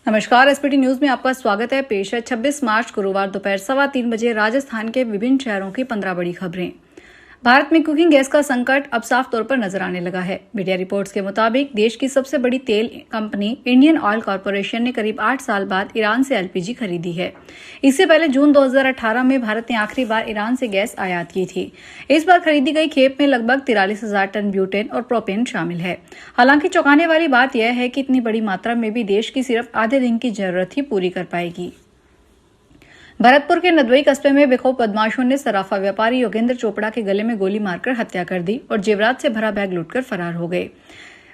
नमस्कार, SPT news में आपका स्वागत है। पेश है 26 मार्च गुरुवार दोपहर 3:15 बजे राजस्थान के विभिन्न शहरों की 15 बड़ी खबरें। भारत में कुकिंग गैस का संकट अब साफ तौर पर नजर आने लगा है। मीडिया रिपोर्ट्स के मुताबिक देश की सबसे बड़ी तेल कंपनी इंडियन ऑयल कॉरपोरेशन ने करीब 8 साल बाद ईरान से एलपीजी खरीदी है। इससे पहले जून 2018 में भारत ने आखिरी बार ईरान से गैस आयात की थी। इस बार खरीदी गई खेप में लगभग 43,000 टन ब्यूटेन और प्रोपेन शामिल है। हालांकि चौंकाने वाली बात यह है कि इतनी बड़ी मात्रा में भी देश की सिर्फ आधे दिन की जरूरत ही पूरी कर पाएगी। भरतपुर के नदवई कस्बे में बेखौफ बदमाशों ने सराफा व्यापारी योगेंद्र चोपड़ा के गले में गोली मारकर हत्या कर दी और जेवरात से भरा बैग लूटकर फरार हो गए।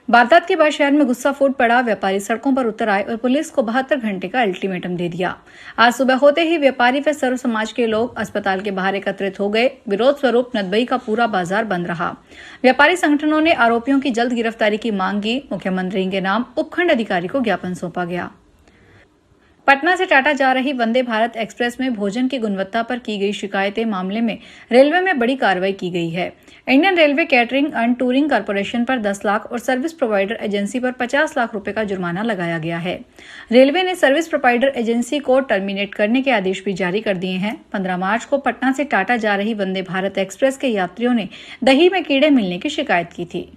वारदात के बाद शहर में गुस्सा फूट पड़ा। व्यापारी सड़कों पर उतर आए और पुलिस को 72 घंटे का अल्टीमेटम दे दिया। आज सुबह होते ही व्यापारी व सर्व समाज के लोग अस्पताल के बाहर एकत्रित हो गए। विरोध स्वरूप नदवई का पूरा बाजार बंद रहा। व्यापारी संगठनों ने आरोपियों की जल्द गिरफ्तारी की मांग की। मुख्यमंत्री के नाम उपखंड अधिकारी को ज्ञापन सौंपा गया। पटना से टाटा जा रही वंदे भारत एक्सप्रेस में भोजन की गुणवत्ता पर की गई शिकायतें मामले में रेलवे में बड़ी कार्रवाई की गई है। Indian railway catering and touring corporation पर 10 लाख और सर्विस प्रोवाइडर एजेंसी पर 50 लाख रुपए का जुर्माना लगाया गया है। रेलवे ने सर्विस प्रोवाइडर एजेंसी को टर्मिनेट करने के आदेश भी जारी कर दिए हैं। 15 मार्च को पटना से टाटा जा रही वंदे भारत एक्सप्रेस के यात्रियों ने दही में कीड़े मिलने की शिकायत की थी।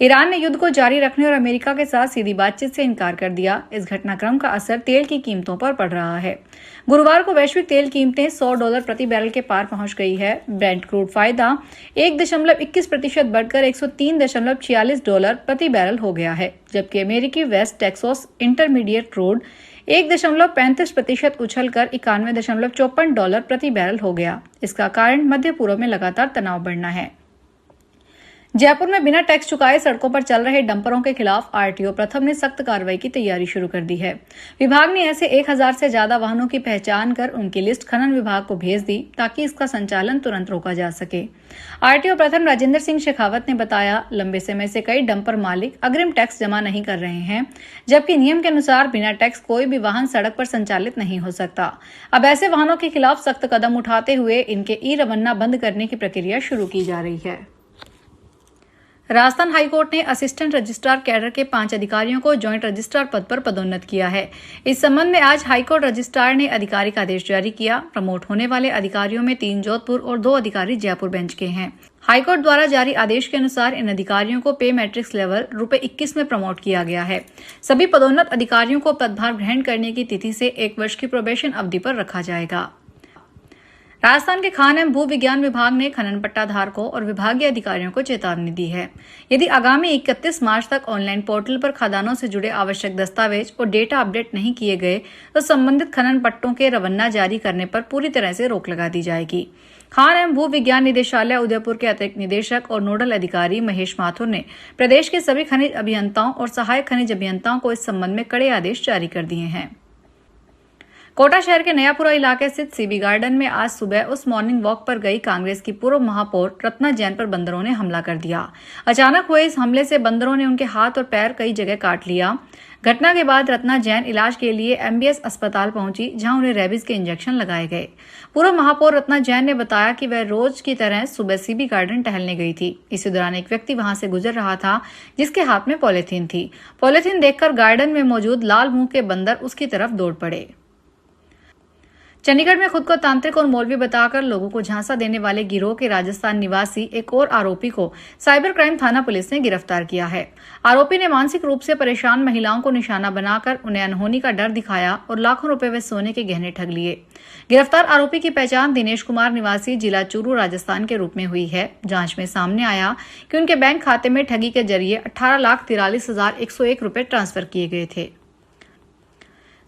ईरान ने युद्ध को जारी रखने और अमेरिका के साथ सीधी बातचीत से इनकार कर दिया। इस घटनाक्रम का असर तेल की कीमतों पर पड़ रहा है। गुरुवार को वैश्विक तेल कीमतें $100 प्रति बैरल के पार पहुंच गई है। ब्रेंट क्रूड फायदा 1.21% बढ़कर $103.46 प्रति बैरल हो गया है, जबकि अमेरिकी वेस्ट टेक्सास इंटरमीडिएट क्रूड 1.35% उछलकर $91.54 प्रति बैरल हो गया। इसका कारण मध्य पूर्व में लगातार तनाव बढ़ना है। जयपुर में बिना टैक्स चुकाए सड़कों पर चल रहे डंपरों के खिलाफ आरटीओ प्रथम ने सख्त कार्रवाई की तैयारी शुरू कर दी है। विभाग ने ऐसे 1000 से ज्यादा वाहनों की पहचान कर उनकी लिस्ट खनन विभाग को भेज दी ताकि इसका संचालन तुरंत रोका जा सके। आरटीओ प्रथम राजेंद्र सिंह शेखावत ने बताया, लंबे समय से कई डंपर मालिक अग्रिम टैक्स जमा नहीं कर रहे हैं, जबकि नियम के अनुसार बिना टैक्स कोई भी वाहन सड़क पर संचालित नहीं हो सकता। अब ऐसे वाहनों के खिलाफ सख्त कदम उठाते हुए इनके ई रवाना बंद करने की प्रक्रिया शुरू की जा रही है। राजस्थान हाईकोर्ट ने असिस्टेंट रजिस्ट्रार कैडर के 5 अधिकारियों को ज्वाइंट रजिस्ट्रार पद पर पदोन्नत किया है। इस संबंध में आज हाईकोर्ट रजिस्ट्रार ने आधिकारिक आदेश जारी किया। प्रमोट होने वाले अधिकारियों में 3 जोधपुर और 2 अधिकारी जयपुर बेंच के हैं। हाईकोर्ट द्वारा जारी आदेश के अनुसार इन अधिकारियों को पे मैट्रिक्स लेवल ₹21 में प्रमोट किया गया है। सभी पदोन्नत अधिकारियों को पदभार ग्रहण करने की तिथि से 1 वर्ष की प्रोबेशन अवधि पर रखा जाएगा। राजस्थान के खान एवं भू विज्ञान विभाग ने खनन पट्टा धारकों और विभागीय अधिकारियों को चेतावनी दी है। यदि आगामी 31 मार्च तक ऑनलाइन पोर्टल पर खदानों से जुड़े आवश्यक दस्तावेज और डेटा अपडेट नहीं किए गए तो संबंधित खनन पट्टों के रवन्ना जारी करने पर पूरी तरह से रोक लगा दी जाएगी। खान एवं भू विज्ञान निदेशालय उदयपुर के अतिरिक्त निदेशक और नोडल अधिकारी महेश माथुर ने प्रदेश के सभी खनिज अभियंताओं और सहायक खनिज अभियंताओं को इस संबंध में कड़े आदेश जारी कर दिए हैं। कोटा शहर के नयापुरा इलाके स्थित सीबी गार्डन में आज सुबह उस मॉर्निंग वॉक पर गई कांग्रेस की पूर्व महापौर रत्ना जैन पर बंदरों ने हमला कर दिया। अचानक हुए इस हमले से बंदरों ने उनके हाथ और पैर कई जगह काट लिया। घटना के बाद रत्ना जैन इलाज के लिए एमबीएस अस्पताल पहुंची, जहां उन्हें रेबीज के इंजेक्शन लगाए गए। पूर्व महापौर रत्ना जैन ने बताया कि वह रोज की तरह सुबह सीबी गार्डन टहलने गई थी। इसी दौरान एक व्यक्ति वहां से गुजर रहा था जिसके हाथ में पॉलीथीन थी। पॉलीथीन देखकर गार्डन में मौजूद लाल मुंह के बंदर उसकी तरफ दौड़ पड़े। चंडीगढ़ में खुद को तांत्रिक और मौलवी बताकर लोगों को झांसा देने वाले गिरोह के राजस्थान निवासी एक और आरोपी को साइबर क्राइम थाना पुलिस ने गिरफ्तार किया है। आरोपी ने मानसिक रूप से परेशान महिलाओं को निशाना बनाकर उन्हें अनहोनी का डर दिखाया और लाखों रुपए व सोने के गहने ठग लिए। गिरफ्तार आरोपी की पहचान दिनेश कुमार निवासी जिला चूरू राजस्थान के रूप में हुई है। जांच में सामने आया कि उनके बैंक खाते में ठगी के जरिए 18,43,101 रुपए ट्रांसफर किए गए थे।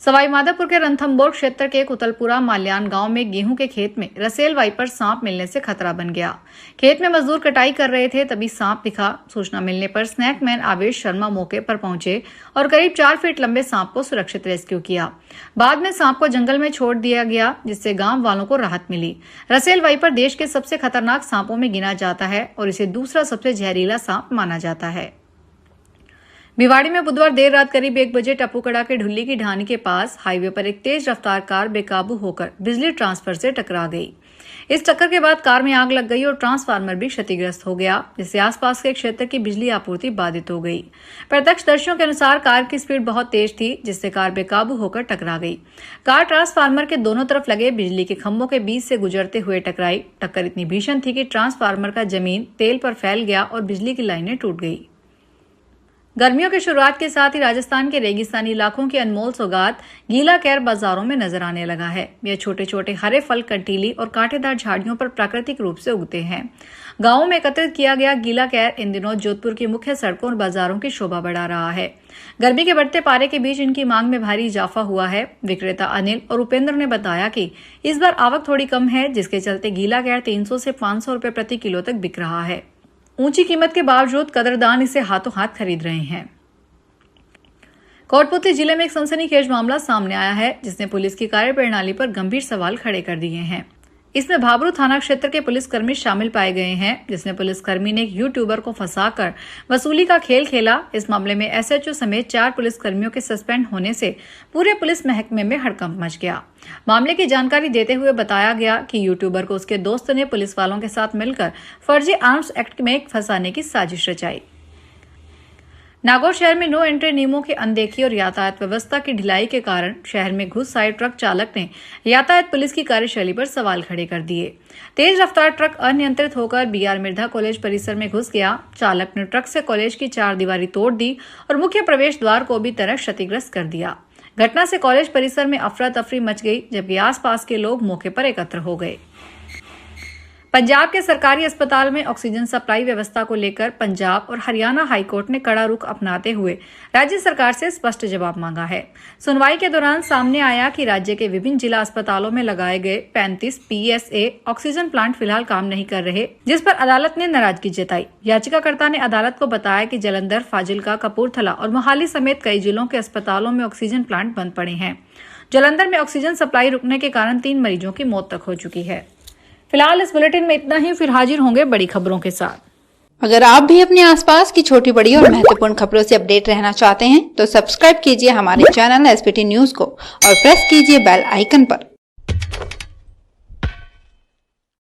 सवाई माधोपुर के रणथंभौर क्षेत्र के कुतलपुरा माल्यान गांव में गेहूं के खेत में रसेल वाइपर सांप मिलने से खतरा बन गया। खेत में मजदूर कटाई कर रहे थे, तभी सांप दिखा। सूचना मिलने पर स्नैकमैन आवेश शर्मा मौके पर पहुंचे और करीब 4 फीट लंबे सांप को सुरक्षित रेस्क्यू किया। बाद में सांप को जंगल में छोड़ दिया गया, जिससे गांव वालों को राहत मिली। रसेल वाइपर देश के सबसे खतरनाक सांपों में गिना जाता है और इसे दूसरा सबसे जहरीला सांप माना जाता है। भिवाड़ी में बुधवार देर रात करीब 1 बजे टप्पूकड़ा के ढुल्ली की ढानी के पास हाईवे पर एक तेज रफ्तार कार बेकाबू होकर बिजली ट्रांसफर से टकरा गई। इस टक्कर के बाद कार में आग लग गई और ट्रांसफार्मर भी क्षतिग्रस्त हो गया, जिससे आसपास के क्षेत्र की बिजली आपूर्ति बाधित हो गई। प्रत्यक्षदर्शियों के अनुसार कार की स्पीड बहुत तेज थी, जिससे कार बेकाबू होकर टकरा गई। कार ट्रांसफार्मर के दोनों तरफ लगे बिजली के खंभों के बीच से गुजरते हुए टकराई। टक्कर इतनी भीषण थी कि ट्रांसफार्मर का जमीन तेल पर फैल गया और बिजली की लाइनें टूट गई। गर्मियों की शुरुआत के साथ ही राजस्थान के रेगिस्तानी इलाकों की अनमोल सौगात गीला कैर बाजारों में नजर आने लगा है। यह छोटे छोटे हरे फल कंटीली और कांटेदार झाड़ियों पर प्राकृतिक रूप से उगते हैं। गांवों में एकत्रित किया गया गीला कैर इन दिनों जोधपुर की मुख्य सड़कों और बाजारों की शोभा बढ़ा रहा है। गर्मी के बढ़ते पारे के बीच इनकी मांग में भारी इजाफा हुआ है। विक्रेता अनिल और उपेंद्र ने बताया कि इस बार आवक थोड़ी कम है, जिसके चलते गीला कैर 300 से 500 रुपए प्रति किलो तक बिक रहा है। ऊंची कीमत के बावजूद कदरदान इसे हाथों हाथ खरीद रहे हैं। कोटपुतली जिले में एक सनसनीखेज मामला सामने आया है, जिसने पुलिस की कार्यप्रणाली पर गंभीर सवाल खड़े कर दिए हैं। इसमें भाबरू थाना क्षेत्र के पुलिसकर्मी शामिल पाए गए हैं, जिसमें पुलिसकर्मी ने एक यूट्यूबर को फंसाकर वसूली का खेल खेला। इस मामले में एसएचओ समेत 4 पुलिसकर्मियों के सस्पेंड होने से पूरे पुलिस महकमे में हड़कंप मच गया। मामले की जानकारी देते हुए बताया गया कि यूट्यूबर को उसके दोस्त ने पुलिस वालों के साथ मिलकर फर्जी आर्म्स एक्ट में फंसाने की साजिश रचाई। नागौर शहर में नो एंट्री नियमों की अनदेखी और यातायात व्यवस्था की ढिलाई के कारण शहर में घुस आए ट्रक चालक ने यातायात पुलिस की कार्यशैली पर सवाल खड़े कर दिए। तेज रफ्तार ट्रक अनियंत्रित होकर बीआर मिर्धा कॉलेज परिसर में घुस गया। चालक ने ट्रक से कॉलेज की 4 दीवारी तोड़ दी और मुख्य प्रवेश द्वार को भी तरह क्षतिग्रस्त कर दिया। घटना से कॉलेज परिसर में अफरा तफरी मच गई, जबकि आसपास के लोग मौके पर एकत्र हो गए। पंजाब के सरकारी अस्पताल में ऑक्सीजन सप्लाई व्यवस्था को लेकर पंजाब और हरियाणा हाईकोर्ट ने कड़ा रुख अपनाते हुए राज्य सरकार से स्पष्ट जवाब मांगा है। सुनवाई के दौरान सामने आया कि राज्य के विभिन्न जिला अस्पतालों में लगाए गए 35 PSA ऑक्सीजन प्लांट फिलहाल काम नहीं कर रहे, जिस पर अदालत ने नाराजगी जताई। याचिकाकर्ता ने अदालत को बताया कि जालंधर, फाजिलका, कपूरथला और मोहाली समेत कई जिलों के अस्पतालों में ऑक्सीजन प्लांट बंद पड़े हैं। जालंधर में ऑक्सीजन सप्लाई रुकने के कारण 3 मरीजों की मौत तक हो चुकी है। फिलहाल इस बुलेटिन में इतना ही, फिर हाजिर होंगे बड़ी खबरों के साथ। अगर आप भी अपने आसपास की छोटी बड़ी और महत्वपूर्ण खबरों से अपडेट रहना चाहते हैं तो सब्सक्राइब कीजिए हमारे चैनल SPT न्यूज को और प्रेस कीजिए बेल आइकन पर।